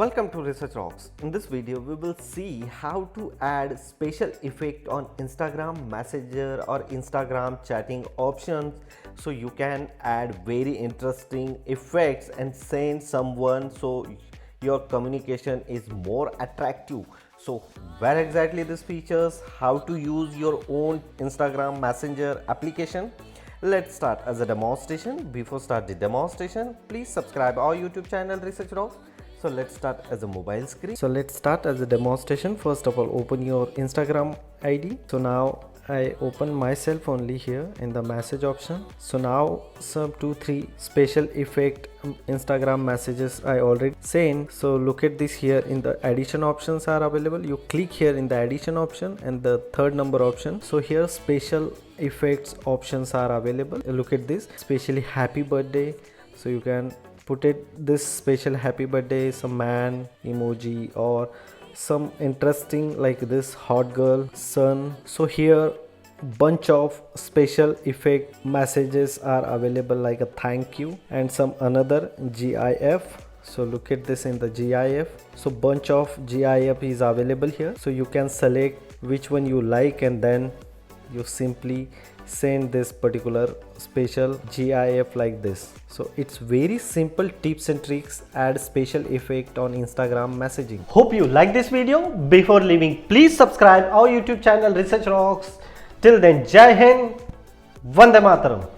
Welcome to Research Rocks. In this video, we will see how to add special effect on Instagram Messenger or Instagram chatting options, so you can add very interesting effects and send someone so your communication is more attractive. So where exactly these features, how to use your own Instagram Messenger application? Let's start as a demonstration. Before start the demonstration, please subscribe our YouTube channel Research Rocks. So let's start as a mobile screen. So let's start as a demonstration. First of all, open your Instagram ID. So now I open myself only here in the message option. So now some 2-3 special effect Instagram messages I already sent. So look at this here in the addition options are available. You click here in the addition option and the third number option. So here special effects options are available. Look at this, especially happy birthday. So you can put it this special happy birthday, some man emoji, or some interesting like this hot girl, sun. So here bunch of special effect messages are available, like a thank you and some another GIF. So look at this in the GIF. So bunch of GIF is available here. So you can select which one you like and then you simply send this particular special GIF like this. So it's very simple tips and tricks, add special effect on Instagram messaging. Hope you like this video. Before leaving, please subscribe our YouTube channel Research Rocks. Till then, Jai Hind, Vande Mataram.